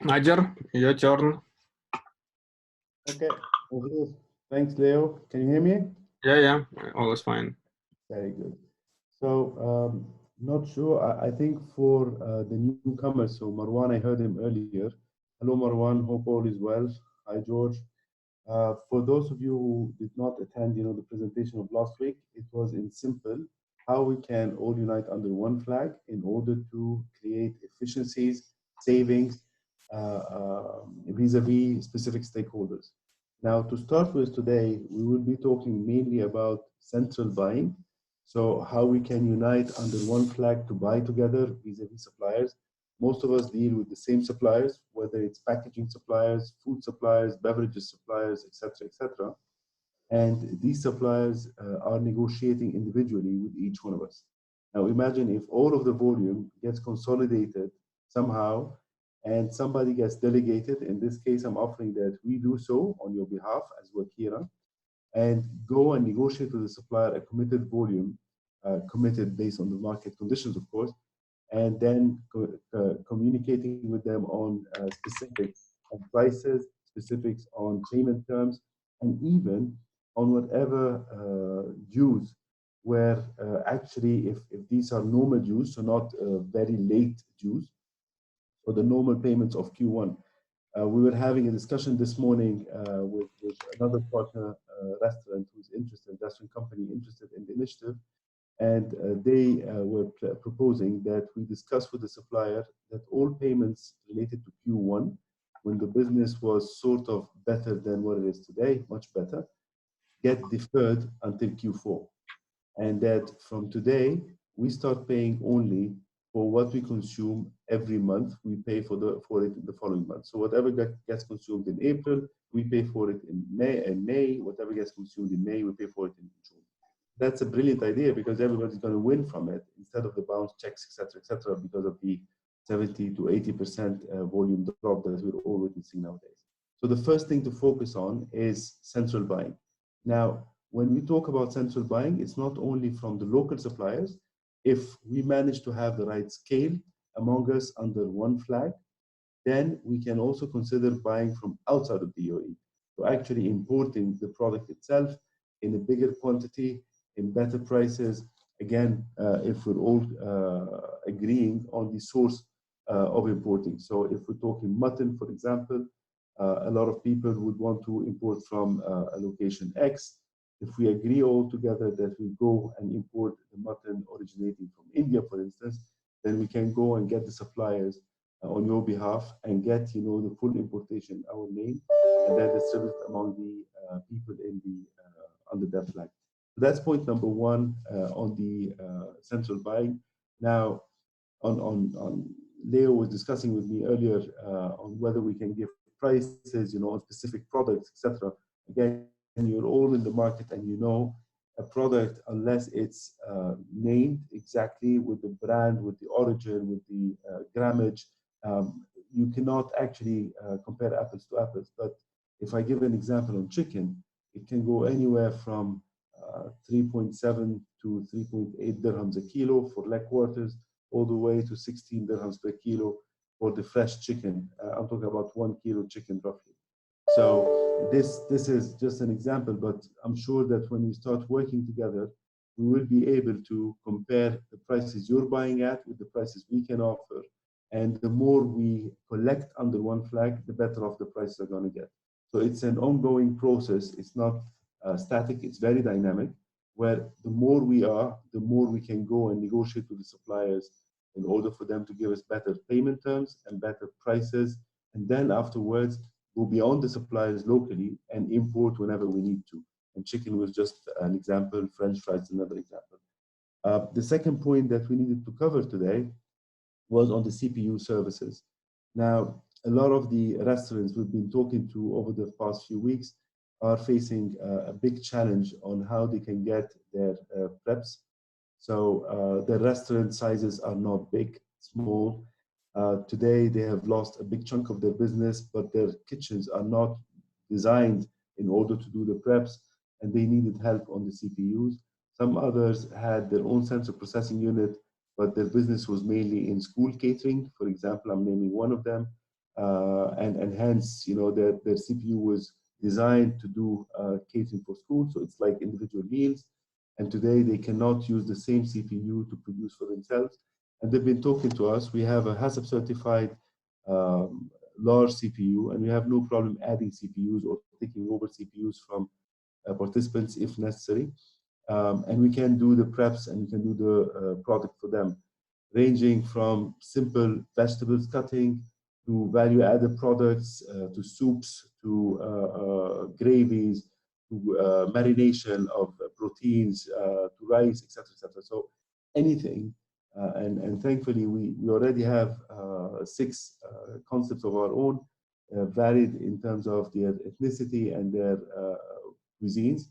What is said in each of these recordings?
Nader, your turn. Okay. Thanks, Leo. Can you hear me? Yeah, always fine. Very good. So, not sure. I think for the newcomers, so Marwan, I heard him earlier. Hello, Marwan. Hope all is well. Hi, George. For those of you who did not attend, the presentation of last week, it was in simple how we can all unite under one flag in order to create efficiencies, savings, vis-a-vis specific stakeholders. Now, to start with today, we will be talking mainly about central buying. So how we can unite under one flag to buy together vis-a-vis suppliers. Most of us deal with the same suppliers, whether it's packaging suppliers, food suppliers, beverages suppliers, etc., etc. And these suppliers are negotiating individually with each one of us. Now imagine if all of the volume gets consolidated somehow and somebody gets delegated. In this case, I'm offering that we do so on your behalf as Wakira and go and negotiate with the supplier a committed volume, committed based on the market conditions, of course, and then communicating with them on specifics on prices, specifics on payment terms, and even on whatever dues where actually if these are normal dues, so not very late dues, or the normal payments of Q1. We were having a discussion this morning with another partner restaurant who's interested, restaurant company interested in the initiative, and they were proposing that we discuss with the supplier that all payments related to Q1, when the business was sort of better than what it is today, much better, get deferred until Q4. And that from today, we start paying only for what we consume every month. We pay for it in the following month. So whatever gets consumed in April, we pay for it in May. Whatever gets consumed in May, we pay for it in June. That's a brilliant idea because everybody's going to win from it instead of the bounce checks, etc., because of the 70 to 80% volume drop that we're all witnessing nowadays. So the first thing to focus on is central buying. Now, when we talk about central buying, it's not only from the local suppliers. If we manage to have the right scale among us under one flag, then we can also consider buying from outside of the UAE. So actually importing the product itself in a bigger quantity, in better prices, again, if we're all agreeing on the source of importing. So if we're talking mutton, for example, a lot of people would want to import from a location X. If we agree all together that we go and import the mutton originating from India, for instance, then we can go and get the suppliers on your behalf and get, the full importation in our name, and then distribute among the people in the under that flag. So that's point number one on the central buying. Now, on Leo was discussing with me earlier on whether we can give prices, on specific products, etc. Again, you're all in the market and a product, unless it's named exactly with the brand, with the origin, with the grammage, you cannot actually compare apples to apples. But if I give an example on chicken, it can go anywhere from 3.7 to 3.8 dirhams a kilo for leg quarters, all the way to 16 dirhams per kilo for the fresh chicken. I'm talking about 1 kilo chicken roughly. So this is just an example, but I'm sure that when we start working together, we will be able to compare the prices you're buying at with the prices we can offer. And the more we collect under one flag, the better off the prices are going to get. So it's an ongoing process. It's not static. It's very dynamic, where the more we are, the more we can go and negotiate with the suppliers in order for them to give us better payment terms and better prices. And then afterwards, go beyond the suppliers locally and import whenever we need to. And chicken was just an example, French fries another example. The second point that we needed to cover today was on the CPU services. Now, a lot of the restaurants we've been talking to over the past few weeks are facing a big challenge on how they can get their preps. So the restaurant sizes are not big, small. Today, they have lost a big chunk of their business, but their kitchens are not designed in order to do the preps, and they needed help on the CPUs. Some others had their own central processing unit, but their business was mainly in school catering. For example, I'm naming one of them. and hence, their CPU was designed to do catering for school. So it's like individual meals. And today they cannot use the same CPU to produce for themselves. And they've been talking to us. We have a HACCP certified large CPU, and we have no problem adding CPUs or taking over CPUs from participants if necessary. And we can do the preps and we can do the product for them, ranging from simple vegetables cutting to value-added products, to soups, to gravies, to marination of proteins, to rice, etc., etc. So anything, and thankfully we already have 6 concepts of our own, varied in terms of their ethnicity and their cuisines.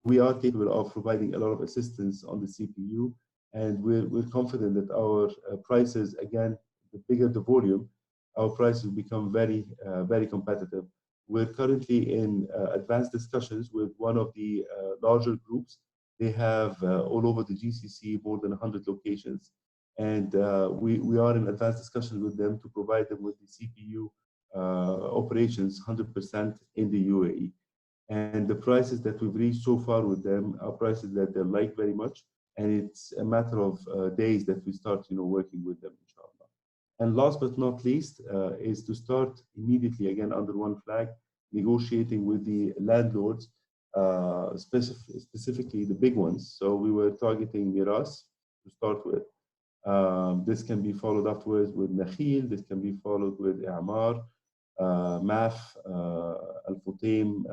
We are capable of providing a lot of assistance on the CPU, and we're confident that our prices, again, the bigger the volume, our prices become very competitive. We're currently in advanced discussions with one of the larger groups. They have all over the GCC more than 100 locations, and we are in advanced discussions with them to provide them with the CPU operations 100% in the UAE. And the prices that we've reached so far with them are prices that they like very much. And it's a matter of days that we start, working with them, inshallah. And last but not least is to start immediately, again, under one flag, negotiating with the landlords, specifically the big ones. So we were targeting Meraas to start with. This can be followed afterwards with Nakhil. This can be followed with I'mar, MAF, Al Futtaim,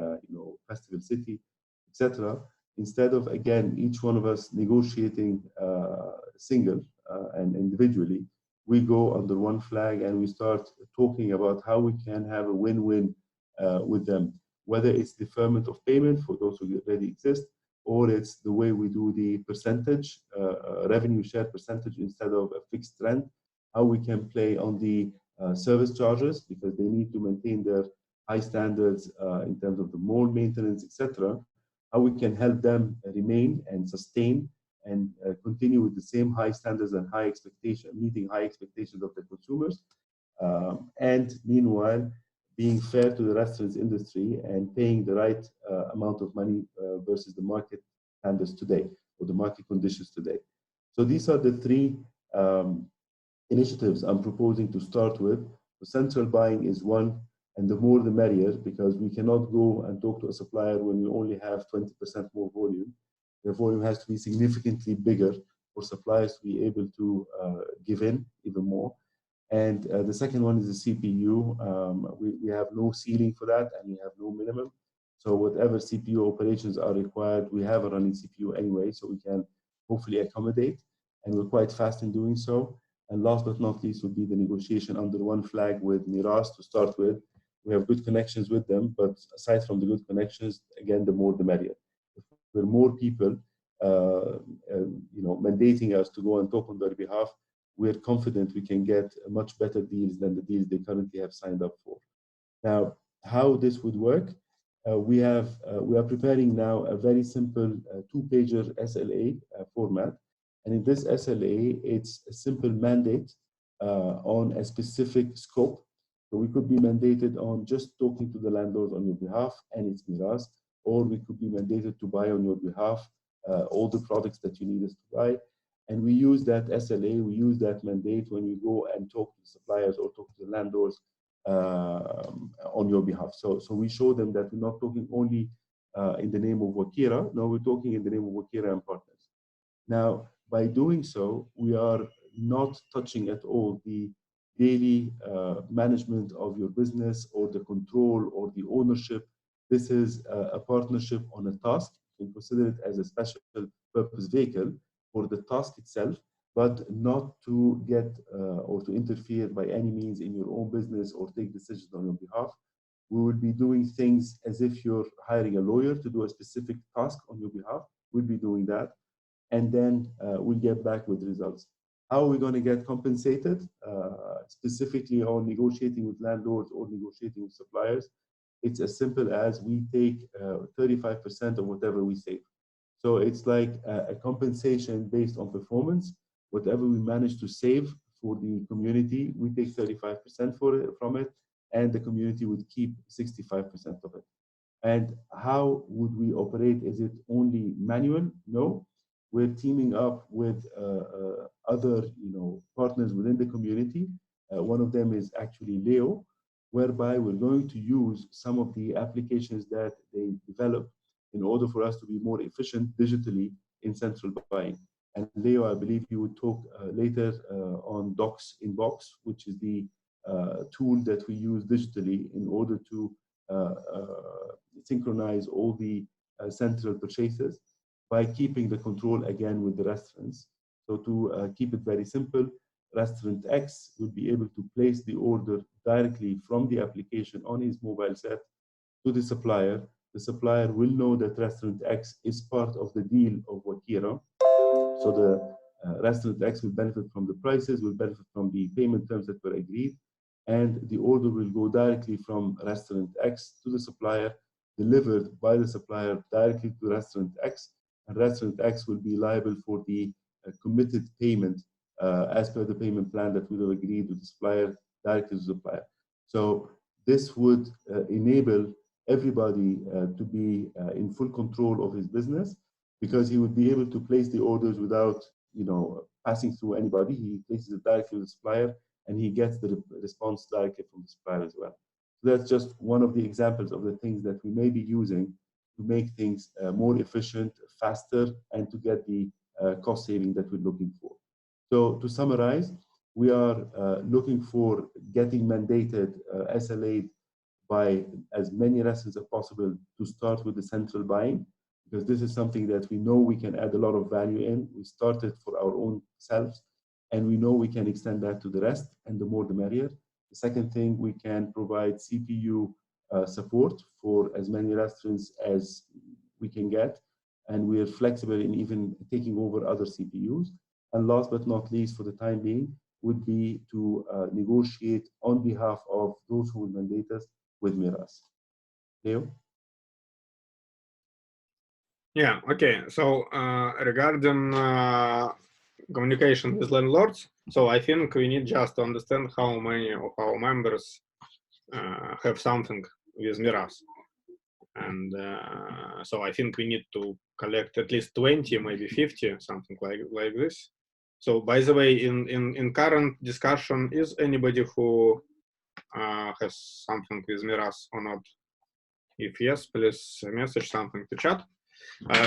Festival City, etc. Instead of, again, each one of us negotiating single and individually, we go under one flag and we start talking about how we can have a win-win with them, whether it's deferment of payment for those who already exist, or it's the way we do the percentage, revenue share percentage instead of a fixed rent, how we can play on the service charges, because they need to maintain their high standards in terms of the mold maintenance, etc. How we can help them remain and sustain and continue with the same high standards and high expectation, meeting high expectations of the consumers, and meanwhile being fair to the restaurants industry and paying the right amount of money versus the market standards today or the market conditions today. So these are the 3 initiatives I'm proposing to start with. The central buying is one, and the more the merrier, because we cannot go and talk to a supplier when we only have 20% more volume. The volume has to be significantly bigger for suppliers to be able to give in even more. And the second one is the CPU. We have no ceiling for that, and we have no minimum. So whatever CPU operations are required, we have a running CPU anyway, so we can hopefully accommodate, and we're quite fast in doing so. And last but not least would be the negotiation under one flag with Meraas to start with. We have good connections with them, but aside from the good connections, again, the more the merrier. If there are more people, mandating us to go and talk on their behalf, we're confident we can get much better deals than the deals they currently have signed up for. Now, how this would work? We are preparing now a very simple 2-pager SLA format. And in this SLA, it's a simple mandate on a specific scope. So we could be mandated on just talking to the landlord on your behalf, and it's Meraas, or we could be mandated to buy on your behalf all the products that you need us to buy. And we use that SLA, we use that mandate when we go and talk to the suppliers or talk to the landlords on your behalf. So we show them that we're not talking only in the name of Wakira. No, we're talking in the name of Wakira and partners. Now, by doing so, we are not touching at all the daily management of your business or the control or the ownership. This is a partnership on a task. You can consider it as a special purpose vehicle for the task itself, but not to get or to interfere by any means in your own business or take decisions on your behalf. We will be doing things as if you're hiring a lawyer to do a specific task on your behalf. We'll be doing that, and then we'll get back with results. How are we going to get compensated? Specifically on negotiating with landlords or negotiating with suppliers, it's as simple as we take 35% of whatever we save. So it's like a compensation based on performance. Whatever we manage to save for the community. We take 35% from it, and the community would keep 65% of it. And how would we operate? Is it only manual? No, we're teaming up with other partners within the community. One of them is actually Leo, whereby we're going to use some of the applications that they develop in order for us to be more efficient digitally in central buying. And Leo, I believe you would talk later on Docs in Box, which is the tool that we use digitally in order to synchronize all the central purchases by keeping the control again with the restaurants. So to keep it very simple, Restaurant X will be able to place the order directly from the application on his mobile set to the supplier. The supplier will know that Restaurant X is part of the deal of Wakira. So the Restaurant X will benefit from the prices, will benefit from the payment terms that were agreed, and the order will go directly from Restaurant X to the supplier, delivered by the supplier directly to Restaurant X, and Restaurant X will be liable for the committed payment as per the payment plan that we have agreed with the supplier directly to the supplier. So this would enable everybody to be in full control of his business, because he would be able to place the orders without passing through anybody. He places it directly with the supplier, and he gets the response directly from the supplier as well. So that's just one of the examples of the things that we may be using to make things more efficient, faster, and to get the cost saving that we're looking for. So to summarize, we are looking for getting mandated SLA by as many restaurants as possible to start with the central buying, because this is something that we know we can add a lot of value in. We started for our own selves, and we know we can extend that to the rest, and the more the merrier. The second thing, we can provide CPU support for as many restaurants as we can get, and we are flexible in even taking over other CPUs. And last but not least, for the time being, would be to negotiate on behalf of those who will mandate us with Meraas. Leo? Yeah, okay. So regarding communication with landlords, so I think we need just to understand how many of our members have something with Meraas. And so I think we need to collect at least 20, maybe 50, something like this. So by the way, in current discussion, is anybody who has something with Meraas or not? If yes, please message something to chat.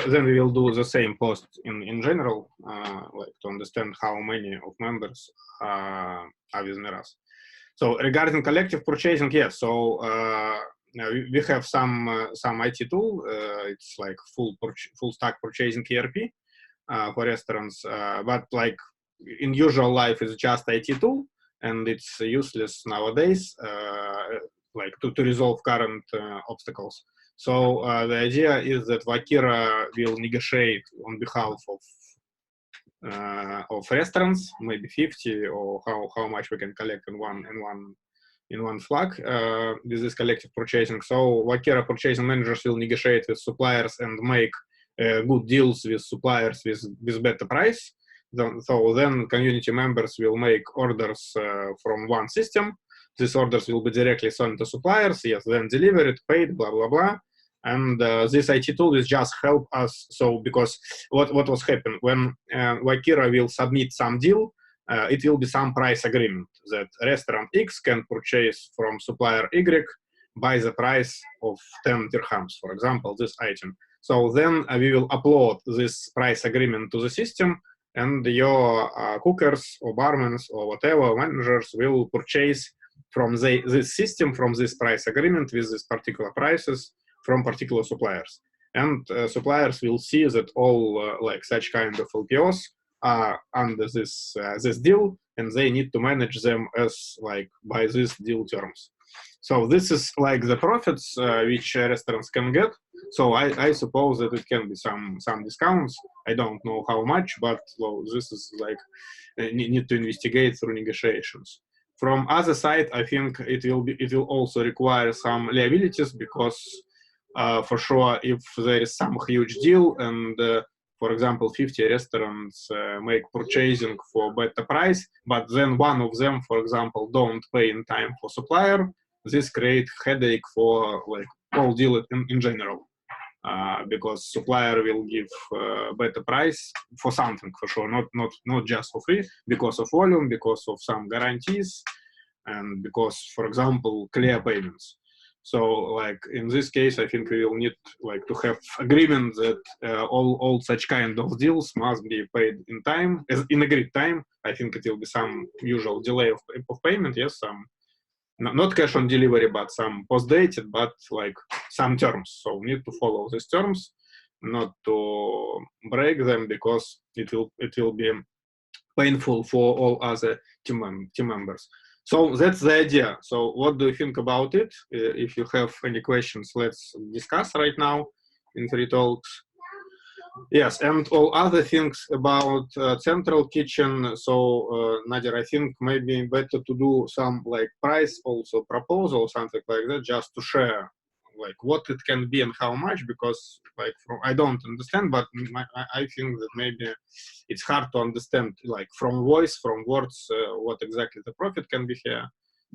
Then we will do the same post in general, like to understand how many of members are with Meraas. So regarding collective purchasing, yes. So we have some IT tool. It's like full stack purchasing ERP for restaurants, but like in usual life, it's just IT tool, and it's useless nowadays, like to resolve current obstacles. So the idea is that Wakira will negotiate on behalf of restaurants, maybe 50 or how much we can collect in one flag with this collective purchasing. So Wakira purchasing managers will negotiate with suppliers and make good deals with suppliers with better price. So then community members will make orders from one system. These orders will be directly sent to suppliers, yes, then delivered, paid, blah, blah, blah. And this IT tool will just help us. So because what was happening when Wakira will submit some deal, it will be some price agreement that restaurant X can purchase from supplier Y by the price of 10 dirhams, for example, this item. So then we will upload this price agreement to the system, and your cookers or barmen or whatever managers will purchase from this system, from this price agreement with these particular prices from particular suppliers. And suppliers will see that all like such kind of LPOs are under this deal, and they need to manage them as like by this deal terms. So this is like the profits which restaurants can get. So I suppose that it can be some discounts. I don't know how much, but well, this is like need to investigate through negotiations. From other side, I think it will also require some liabilities, because for sure, if there is some huge deal and for example, 50 restaurants make purchasing for better price, but then one of them, for example, don't pay in time for supplier. This create headache for like all dealers in general, because supplier will give better price for something for sure, not just for free, because of volume, because of some guarantees, and because, for example, clear payments. So, like in this case, I think we will need like to have agreement that all such kind of deals must be paid in time, as in agreed time. I think it will be some usual delay of payment, yes, some not cash on delivery, but some post-dated, but like some terms. So we need to follow these terms, not to break them, because it will be painful for all other team members. So that's the idea. So what do you think about it? If you have any questions, let's discuss right now in free talks. Yes, and all other things about central kitchen. So Nader, I think maybe better to do some like price also proposal, something like that, just to share like what it can be and how much, because like I don't understand, but I think that maybe it's hard to understand like from voice, from words, what exactly the profit can be here.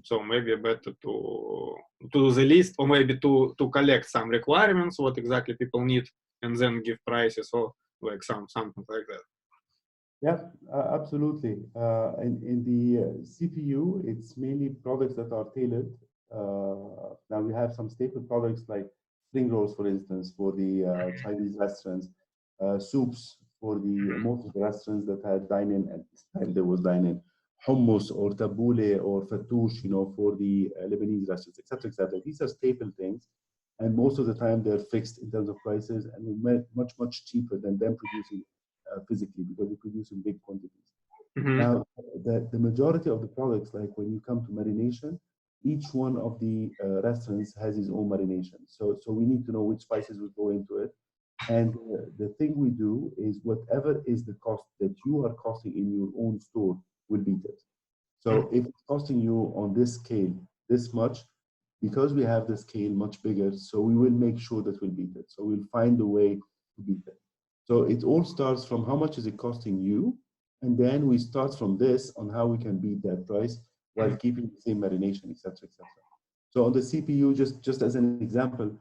So maybe better to do the list, or maybe to collect some requirements, what exactly people need, and then give prices, or like something like that. Yeah, absolutely. In the CPU, it's mainly products that are tailored. Now we have some staple products like spring rolls, for instance, for the Chinese restaurants, soups for the most of the restaurants that had dine-in, at this time there was dine-in, hummus or tabbouleh or fattoush, for the Lebanese restaurants, etc., etc. These are staple things, and most of the time they're fixed in terms of prices, and we're much cheaper than them producing physically, because we produce in big quantities. Now, the majority of the products, like when you come to marination, each one of the restaurants has his own marination. So we need to know which spices will go into it. And the thing we do is whatever is the cost that you are costing in your own store will beat it. So if it's costing you on this scale this much, because we have the scale much bigger, so we will make sure that we'll beat it. So we'll find a way to beat it. So it all starts from how much is it costing you, and then we start from this on how we can beat that price while keeping the same marination, etc., etc. So on the CPU, just as an example,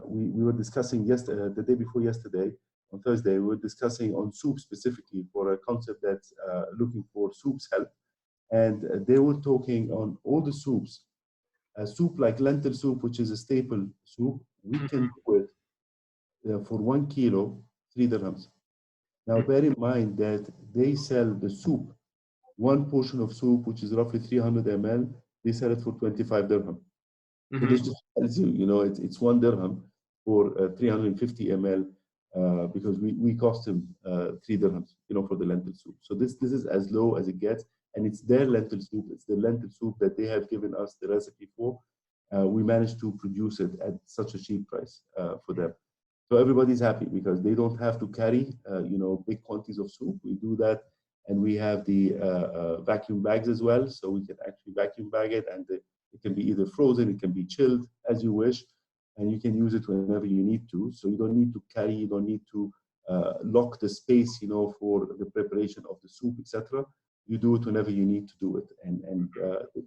we were discussing the day before yesterday, on Thursday, we were discussing on soup specifically for a concept that's looking for soups help. And they were talking on all the soups, a soup like lentil soup, which is a staple soup, we can do it for 1 kilo, 3 dirhams. Now, bear in mind that they sell the soup, one portion of soup, which is roughly 300 ml, they sell it for 25 dirham. So this just tells you, it's 1 dirham for 350 ml, because we cost them 3 dirhams, for the lentil soup. So this is as low as it gets, and it's their lentil soup. It's the lentil soup that they have given us the recipe for. We managed to produce it at such a cheap price for them. So everybody's happy because they don't have to carry, big quantities of soup. We do that, and we have the vacuum bags as well, so we can actually vacuum bag it, and it can be either frozen, it can be chilled as you wish, and you can use it whenever you need to. So you don't need to carry, you don't need to lock the space, for the preparation of the soup, etc. You do it whenever you need to do it, and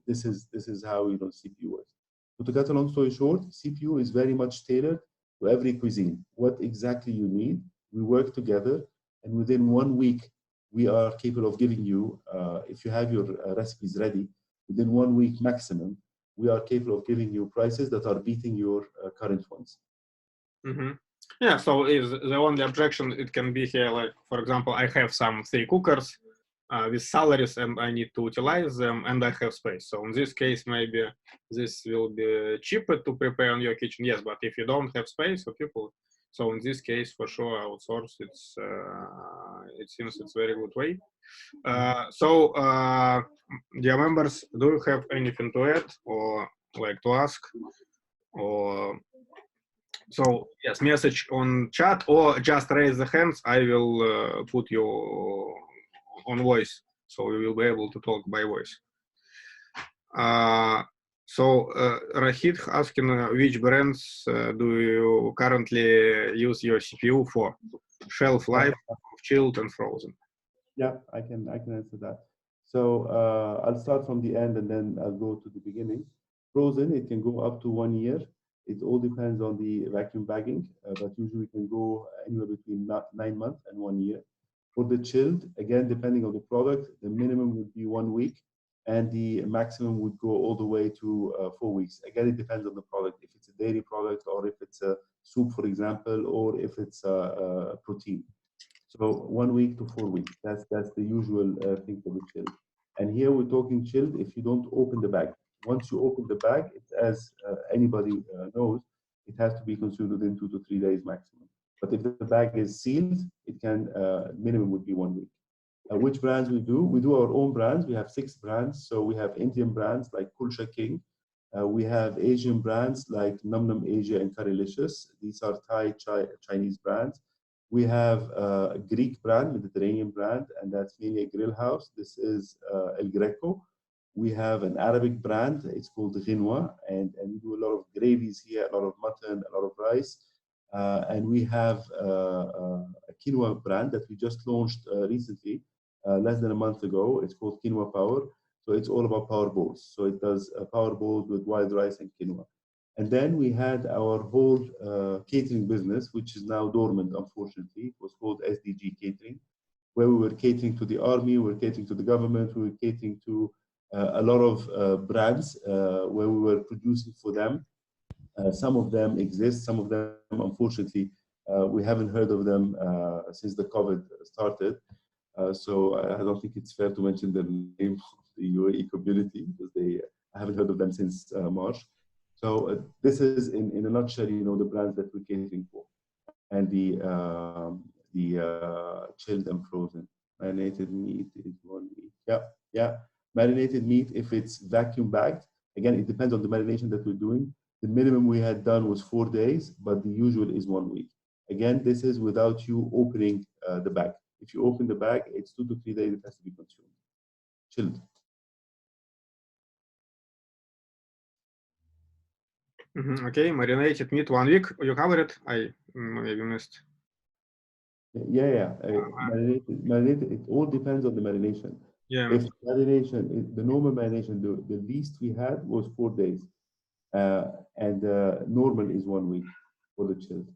this is how CPU works. So to cut a long story short, CPU is very much tailored to every cuisine. What exactly you need, we work together, and within 1 week, we are capable of giving you, if you have your recipes ready, within 1 week maximum, we are capable of giving you prices that are beating your current ones. Yeah, so is the only objection it can be here, like, for example, I have some 3 cookers with salaries and I need to utilize them, and I have space. So in this case, maybe this will be cheaper to prepare in your kitchen, yes, but if you don't have space for people, so in this case, for sure, outsource, it seems it's a very good way. So, dear members, do you have anything to add or like to ask? Or so, yes, message on chat, or just raise the hands. I will put you on voice, so we will be able to talk by voice. So Rahid asking which brands do you currently use your CPU for? shelf life of chilled and frozen? Yeah, I can answer that. So I'll start from the end and then I'll go to the beginning. Frozen, it can go up to 1 year. It all depends on the vacuum bagging, but usually it can go anywhere between 9 months and 1 year. For the chilled, again, depending on the product, the minimum would be 1 week and the maximum would go all the way to 4 weeks. Again, it depends on the product. If it's a dairy product or if it's a soup, for example, or if it's a protein. So 1 week to 4 weeks. That's the usual thing for the chilled. And here we're talking chilled if you don't open the bag. Once you open the bag, it's as anybody knows, it has to be consumed within 2 to 3 days maximum. But if the bag is sealed, it can minimum would be 1 week. Which brands we do? We do our own brands. We have 6 brands. So we have Indian brands like Kulcha King. We have Asian brands like Num Num Asia and Currylicious. These are Chinese brands. We have a Greek brand, Mediterranean brand, and that's mainly a grill house. This is El Greco. We have an Arabic brand. It's called Ghinwa, and we do a lot of gravies here, a lot of mutton, a lot of rice. And we have a quinoa brand that we just launched recently, less than a month ago. It's called Quinoa Power. So it's all about power bowls. So it does power bowls with wild rice and quinoa. And then we had our whole catering business, which is now dormant, unfortunately. It was called SDG Catering, where we were catering to the army, we were catering to the government, we were catering to a lot of brands where we were producing for them. Some of them exist, some of them, unfortunately, we haven't heard of them since the COVID started. So I don't think it's fair to mention the name of the UAE community because I haven't heard of them since March. So this is, in a nutshell, the brands that we're catering for, and the chilled and frozen. Marinated meat is 1 week. Yeah. Marinated meat, if it's vacuum bagged, again, it depends on the marination that we're doing. The minimum we had done was 4 days, but the usual is 1 week. Again, this is without you opening the bag. If you open the bag, it's 2 to 3 days it has to be consumed. Chilled. Okay, marinated meat 1 week. You covered it? I maybe missed. Yeah. Marinated. It all depends on the marination. Yeah. If marination, the normal marination, the least we had was 4 days, and normal is 1 week for the chilled.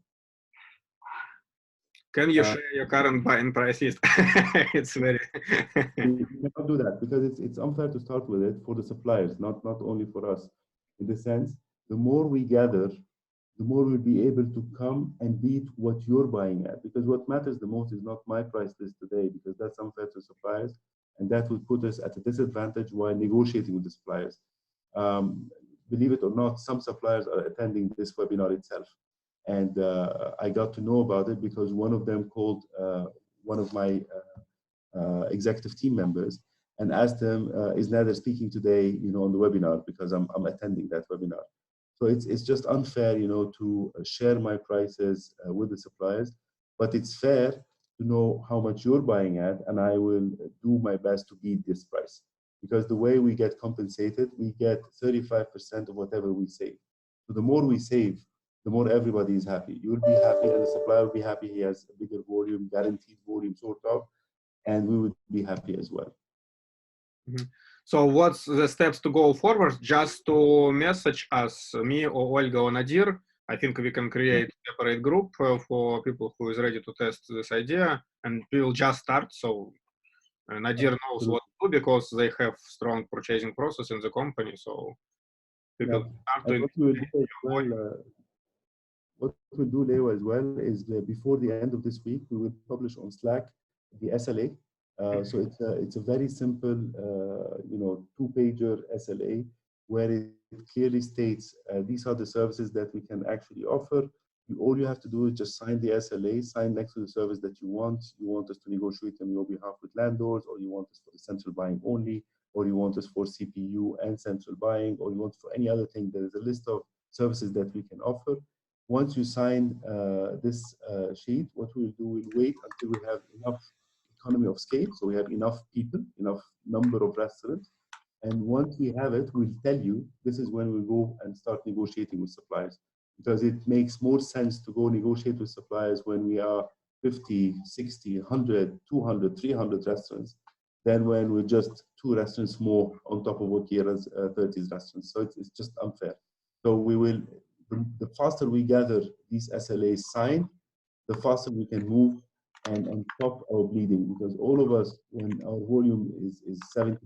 Can you share your current buying prices? It's very. We cannot do that because it's unfair to start with it for the suppliers, not only for us. In the sense, the more we gather, the more we'll be able to come and beat what you're buying at. Because what matters the most is not my price list today, because that's unfair to suppliers, and that would put us at a disadvantage while negotiating with the suppliers. Believe it or not, some suppliers are attending this webinar itself. And I got to know about it because one of them called one of my executive team members and asked him, is Nader speaking today, on the webinar, because I'm attending that webinar. So it's just unfair, to share my prices with the suppliers, but it's fair to know how much you're buying at, and I will do my best to beat this price. Because the way we get compensated, we get 35% of whatever we save. So the more we save, the more everybody is happy. You'll be happy, and the supplier will be happy. He has a bigger volume, guaranteed volume, sort of, and we would be happy as well. So what's the steps to go forward? Just to message us, me or Olga or Nadir. I think we can create a separate group for people who is ready to test this idea, and we will just start. So Nadir knows what to do because they have strong purchasing process in the company. So people start to. What we'll do, Leo, as well is before the end of this week, we will publish on Slack the SLA. So it's a very simple, 2-pager SLA where it clearly states these are the services that we can actually offer. All you have to do is just sign the SLA, sign next to the service that you want. You want us to negotiate on your behalf with landlords, or you want us for the central buying only, or you want us for CPU and central buying, or you want for any other thing. There is a list of services that we can offer. Once you sign this sheet, what we'll do, we'll wait until we have enough economy of scale. So we have enough people, enough number of restaurants. And once we have it, we'll tell you, this is when we'll go and start negotiating with suppliers. Because it makes more sense to go negotiate with suppliers when we are 50, 60, 100, 200, 300 restaurants than when we're just 2 restaurants more on top of Wakira's 30 restaurants. So it's just unfair. So we will, the faster we gather these SLAs signed, the faster we can move and stop our bleeding, because all of us, when our volume is 70%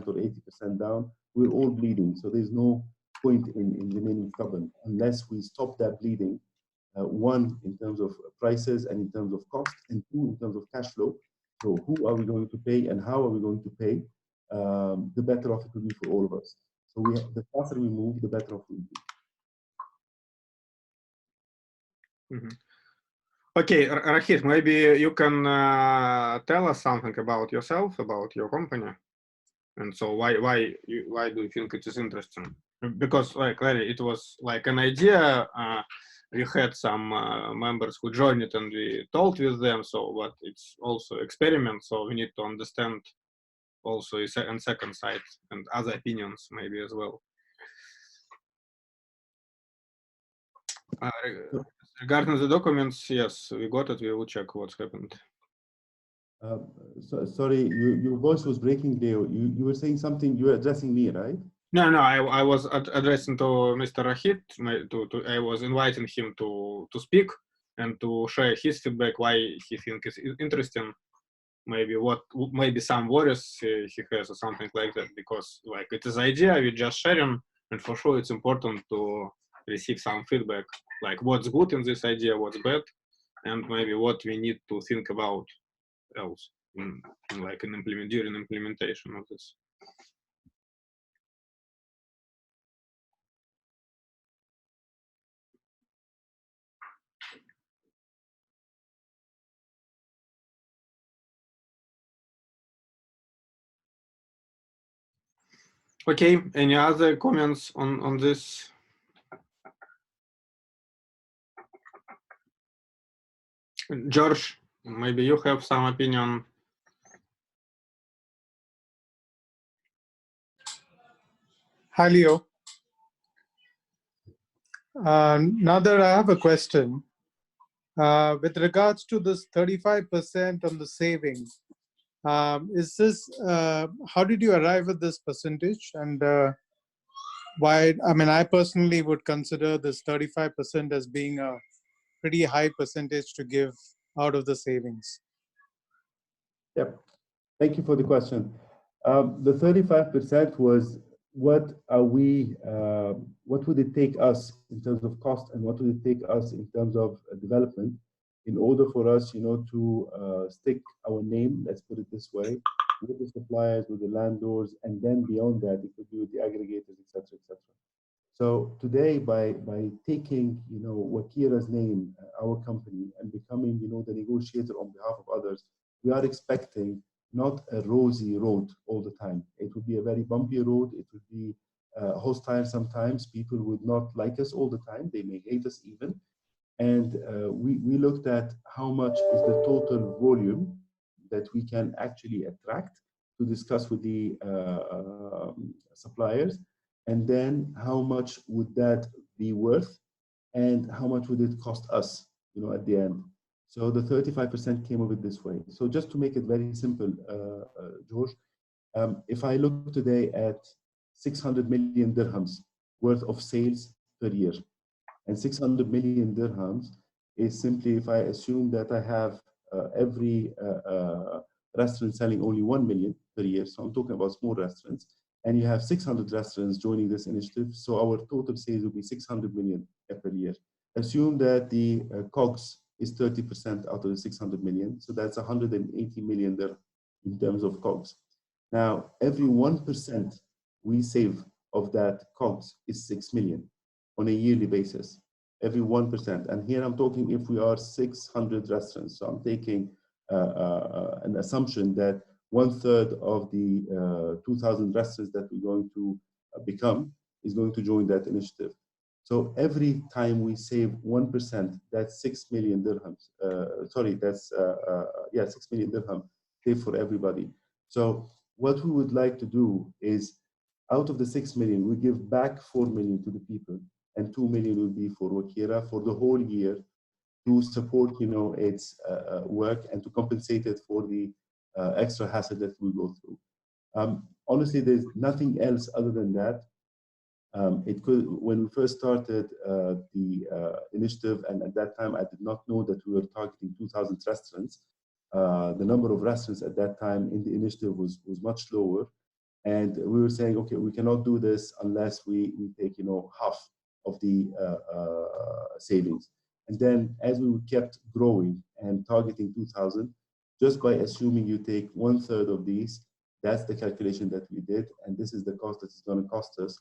or 80% down, we're all bleeding. So there's no point in remaining stubborn unless we stop that bleeding. One, in terms of prices and in terms of cost, and two, in terms of cash flow. So who are we going to pay and how are we going to pay? The better off it will be for all of us. So the faster we move, the better off we will be. Mm-hmm. Okay, Rahid, maybe you can tell us something about yourself, about your company, and so why do you think it is interesting? Because like really, it was like an idea. We had some members who joined it, and we talked with them. So, but it's also experiment. So we need to understand also on second side and other opinions maybe as well. Regarding the documents, yes, we got it. We will check what's happened. Sorry, your voice was breaking, Leo. You were saying something. You were addressing me, right? No, I was addressing to Mr. Rahid. I was inviting him to speak and to share his feedback, why he thinks it's interesting. Maybe some worries he has or something like that. Because like it is idea we just sharing, and for sure it's important to receive some feedback, like what's good in this idea, what's bad, and maybe what we need to think about else during implementation of this. Okay, any other comments on this? George, maybe you have some opinion. Hi, Leo. Nader, I have a question. With regards to this 35% on the savings, is this, how did you arrive at this percentage? And why, I mean, I personally would consider this 35% as being a pretty high percentage to give out of the savings. Yep. Thank you for the question. The 35% was what would it take us in terms of cost, and what would it take us in terms of development in order for us, to stick our name, let's put it this way, with the suppliers, with the landlords, and then beyond that, it could be with the aggregators, etc., etc. So today, by taking, Wakira's name, our company, and becoming, the negotiator on behalf of others, we are expecting not a rosy road all the time. It would be a very bumpy road. It would be hostile sometimes. People would not like us all the time. They may hate us even. And we looked at how much is the total volume that we can actually attract to discuss with the suppliers, and then how much would that be worth, and how much would it cost us, at the end. So the 35% came of it this way. So just to make it very simple, George, if I look today at 600 million dirhams worth of sales per year, and 600 million dirhams is simply if I assume that I have every restaurant selling only 1 million per year, so I'm talking about small restaurants, and you have 600 restaurants joining this initiative, so our total sales will be 600 million per year. Assume that the COGS is 30% out of the 600 million, so that's 180 million there in terms of COGS. Now, every 1% we save of that COGS is 6 million on a yearly basis, every 1%. And here I'm talking if we are 600 restaurants, so I'm taking an assumption that 1/3 of the 2,000 restaurants that we're going to become is going to join that initiative. So every time we save 1%, that's 6 million dirhams. That's 6 million dirham saved for everybody. So what we would like to do is, out of the 6 million, we give back 4 million to the people, and 2 million will be for Wakira for the whole year to support, its work and to compensate it for the extra hassle that we go through. Honestly, there's nothing else other than that. When we first started the initiative, and at that time I did not know that we were targeting 2,000 restaurants. The number of restaurants at that time in the initiative was much lower, and we were saying, okay, we cannot do this unless we take half of the savings. And then as we kept growing and targeting 2,000, just by assuming you take 1/3 of these, that's the calculation that we did, and this is the cost that it's going to cost us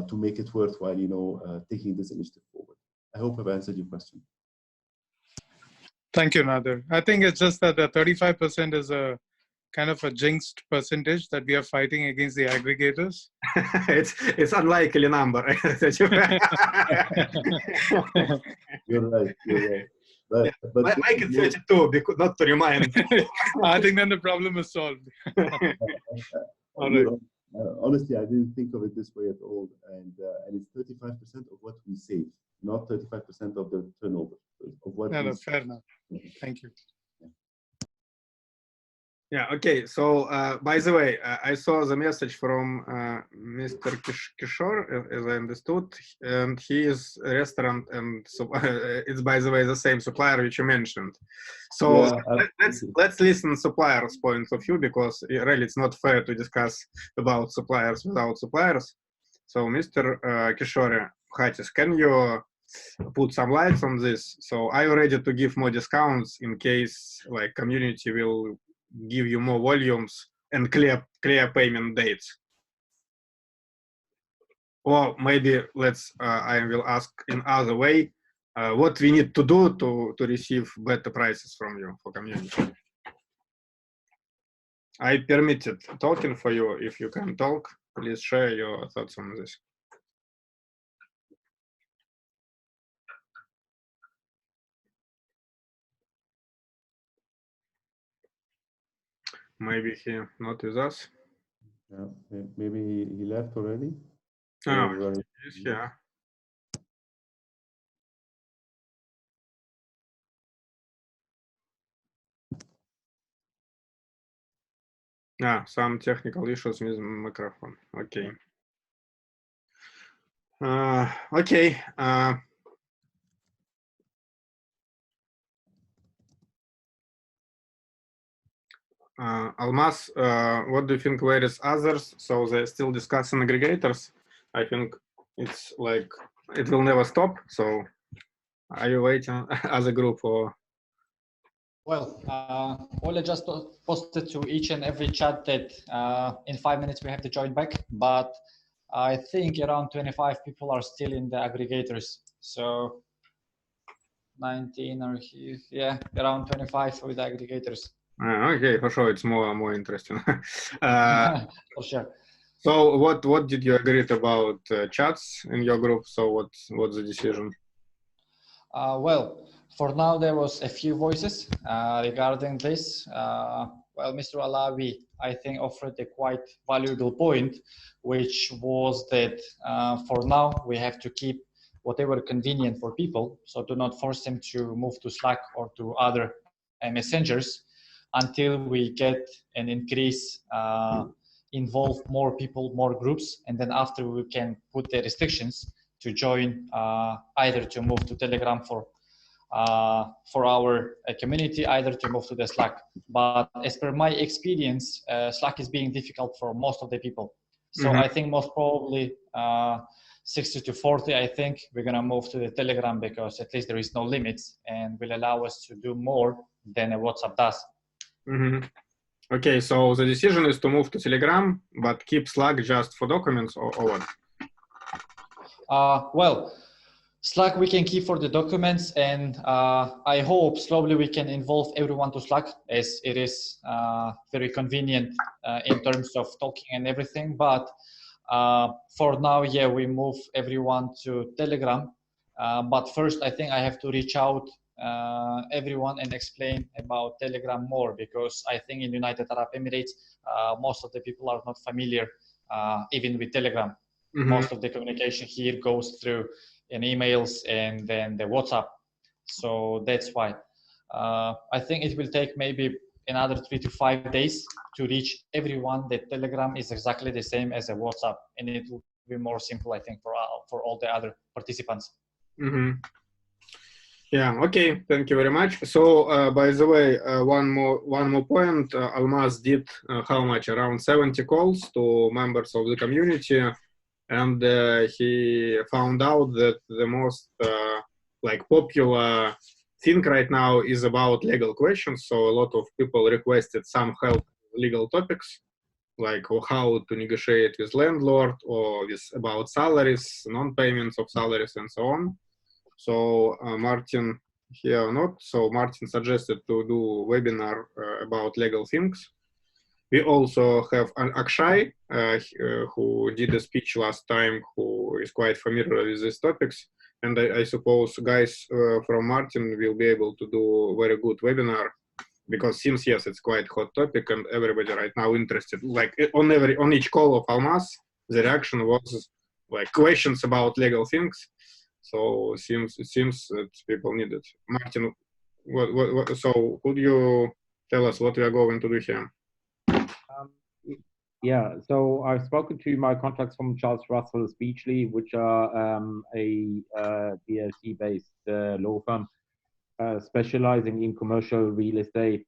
to make it worthwhile, taking this initiative forward. I hope I've answered your question. Thank you, Nader. I think it's just that the 35% is a kind of a jinxed percentage that we are fighting against the aggregators. it's unlikely number. You're right. But make it 32, because not to remind. I think then the problem is solved. All right. Honestly, I didn't think of it this way at all, and it's 35% of what we save, not 35% of the turnover of what. No, fair enough. Thank you. Yeah, okay. So, by the way, I saw the message from Mr. Kishore, as I understood, and he is a restaurant, and so it's, by the way, the same supplier which you mentioned. So yeah, let's listen suppliers' point of view, because really it's not fair to discuss about suppliers without suppliers. So, Mr. Kishore Khatis, can you put some lights on this? So, are you ready to give more discounts in case like community will give you more volumes and clear payment dates? Or maybe I will ask in other way, what we need to do to receive better prices from you for community. I permitted talking for you. If you can talk, please share your thoughts on this. Maybe he not with us. Yeah, maybe he left already. Oh, he's here. Some technical issues with microphone. Okay. Okay. Almas, what do you think? Where is others? So they're still discussing aggregators. I think it's like it will never stop. So are you waiting as a group or? Well, Ola just posted to each and every chat that in 5 minutes we have to join back, but I think around 25 people are still in the aggregators. So 19 or yeah, around 25 with the aggregators. Okay, for sure, it's more interesting. For sure. So what did you agree about chats in your group? So what's the decision? Well, for now there was a few voices regarding this. Well, Mr. Alawi, I think, offered a quite valuable point, which was that for now we have to keep whatever convenient for people. So do not force them to move to Slack or to other messengers until we get an increase, involve more people, more groups, and then after we can put the restrictions to join, either to move to Telegram for our community, either to move to the Slack. But as per my experience, Slack is being difficult for most of the people. So I think most probably 60 to 40, I think we're gonna move to the Telegram, because at least there is no limits and will allow us to do more than a WhatsApp does. Okay, so the decision is to move to Telegram, but keep Slack just for documents, or what? Well, Slack we can keep for the documents, and I hope slowly we can involve everyone to Slack, as it is very convenient in terms of talking and everything. But for now, yeah, we move everyone to Telegram. But first, I think I have to reach out everyone and explain about Telegram more, because I think in United Arab Emirates, most of the people are not familiar even with Telegram. Most of the communication here goes through in emails and then the WhatsApp. So that's why. I think it will take maybe another 3 to 5 days to reach everyone that Telegram is exactly the same as a WhatsApp, and it will be more simple, I think, for all the other participants. Mm-hmm. Yeah. Okay. Thank you very much. So, by the way, one more point. Almaz did how much? Around 70 calls to members of the community, and he found out that the most like popular thing right now is about legal questions. So a lot of people requested some help with legal topics, like how to negotiate with landlord or with about salaries, non-payments of salaries, and so on. So Martin here or not. So Martin suggested to do webinar about legal things. We also have Akshay, who did a speech last time, who is quite familiar with these topics. And I suppose guys from Martin will be able to do very good webinar, because since, yes, it's quite hot topic and everybody right now interested. Like on each call of Almaz, the reaction was like questions about legal things. So it seems that people need it. Martin, so could you tell us what we are going to do here? Yeah, so I've spoken to my contacts from Charles Russell Speechley, which are a DLC-based law firm specializing in commercial real estate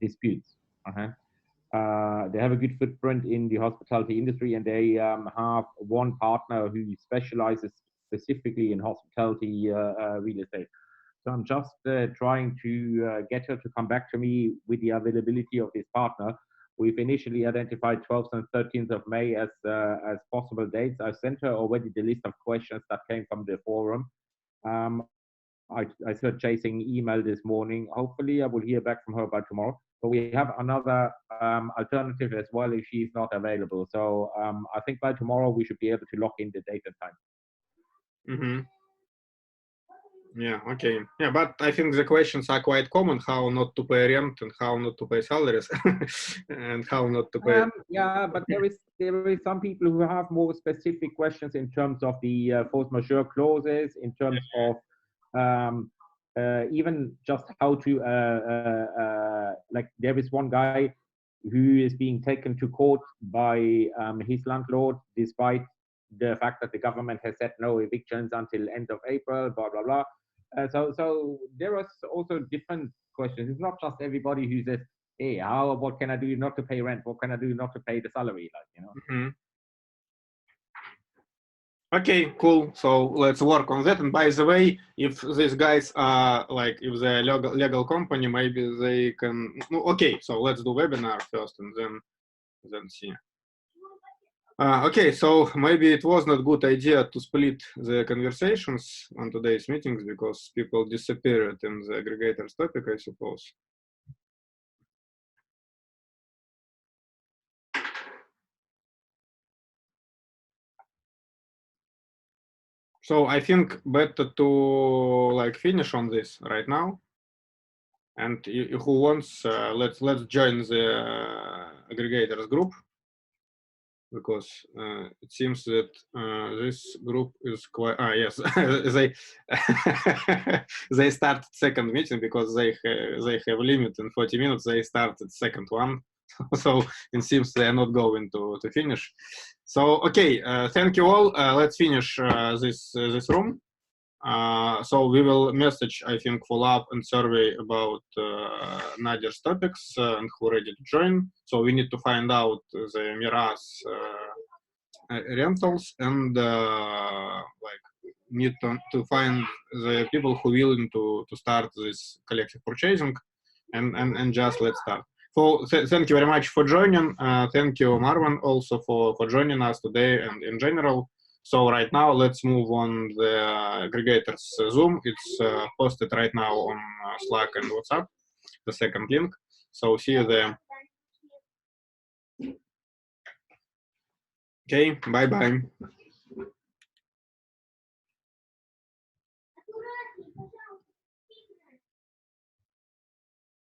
disputes. They have a good footprint in the hospitality industry, and they have one partner who specializes specifically in hospitality real estate. So I'm just trying to get her to come back to me with the availability of this partner. We've initially identified 12th and 13th of May as possible dates. I sent her already the list of questions that came from the forum. I started chasing email this morning. Hopefully I will hear back from her by tomorrow. But we have another alternative as well if she's not available. So I think by tomorrow we should be able to lock in the date and time. Mm-hmm. Yeah, okay. Yeah, but I think the questions are quite common: how not to pay rent and how not to pay salaries and how not to pay. Yeah, but there is some people who have more specific questions in terms of the force majeure clauses, in terms of even just how to like there is one guy who is being taken to court by his landlord despite the fact that the government has said no evictions until end of April, blah blah blah. So there are also different questions. It's not just everybody who says, hey, what can I do not to pay rent? What can I do not to pay the salary? Like, you know. Mm-hmm. Okay, cool. So let's work on that. And by the way, if these guys are like, if they're legal company, maybe they can. Okay, so let's do webinar first and then see. Okay, so maybe it was not a good idea to split the conversations on today's meetings because people disappeared in the aggregators topic, I suppose. So I think better to like finish on this right now. And who wants, let's join the aggregators group, because it seems that this group is quite. Yes, they they started second meeting because they have a limit in 40 minutes. They started second one, so it seems they are not going to finish. So okay, thank you all. Let's finish this room. So we will message, I think, follow-up and survey about Nader's topics and who ready to join. So we need to find out the Meraas rentals and like need to find the people who willing to start this collective purchasing and just let's start. So thank you very much for joining. Thank you, Marwan, also for joining us today and in general. So right now, let's move on the aggregators Zoom. It's posted right now on Slack and WhatsApp, the second link. So see you there. Okay, bye-bye.